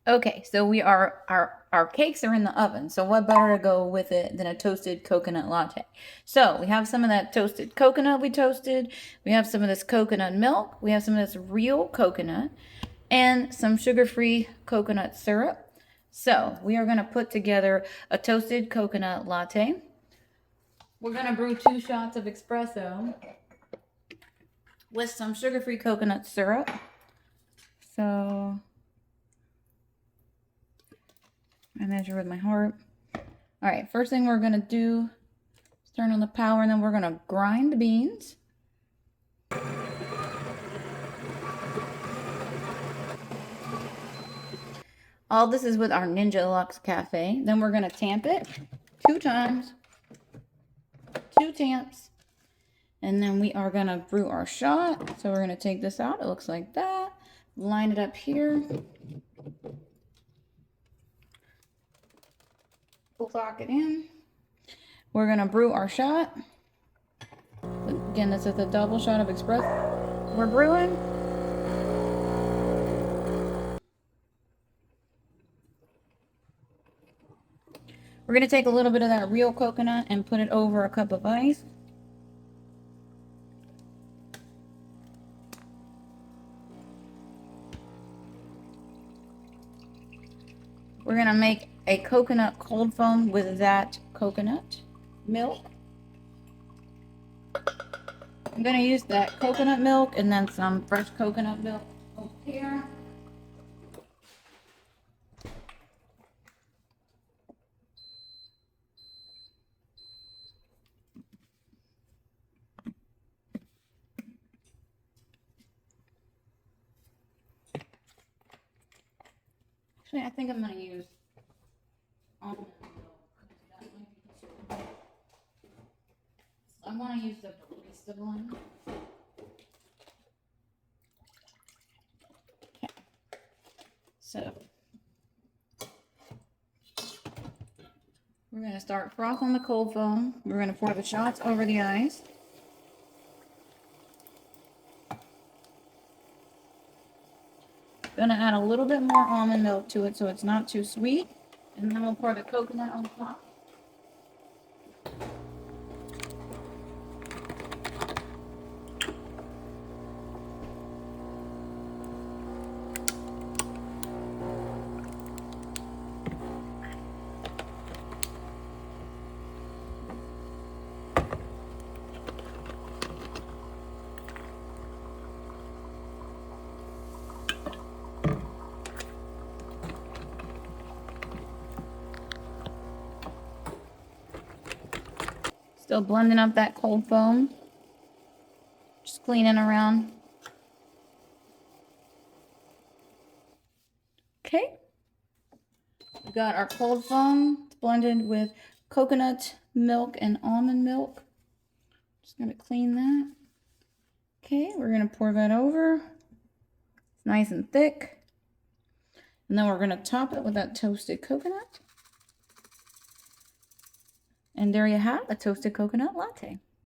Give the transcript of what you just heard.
Okay, so our cakes are in the oven. So what better to go with it than a toasted coconut latte? So we have some of that toasted coconut we toasted. We have some of this coconut milk. We have some of this real coconut and some sugar-free coconut syrup. So we are going to put together a toasted coconut latte. We're going to brew 2 shots of espresso with some sugar-free coconut syrup. So I measure with my heart. All right, first thing we're going to do is turn on the power, and then we're going to grind the beans. All this is with our Ninja Luxe Cafe. Then we're going to tamp it 2 times. 2 tamps. And then we are going to brew our shot. So we're going to take this out. It looks like that. Line it up here. Lock it in. We're going to brew our shot. Again, this is a double shot of espresso. We're brewing. We're going to take a little bit of that real coconut and put it over a cup of ice. We're going to make a coconut cold foam with that coconut milk. I'm going to use that coconut milk and then some fresh coconut milk over here. Actually, I think I'm going to use almond milk. I want to use the barista blend. Okay. So we're going to start frothing the cold foam. We're going to pour the shots over the ice. Gonna add a little bit more almond milk to it so it's not too sweet. And then we'll pour the coconut on top. Still blending up that cold foam. Just cleaning around. Okay. We got our cold foam blended with coconut milk and almond milk. Just gonna clean that. Okay, we're gonna pour that over. It's nice and thick. And then we're gonna top it with that toasted coconut. And there you have a toasted coconut latte.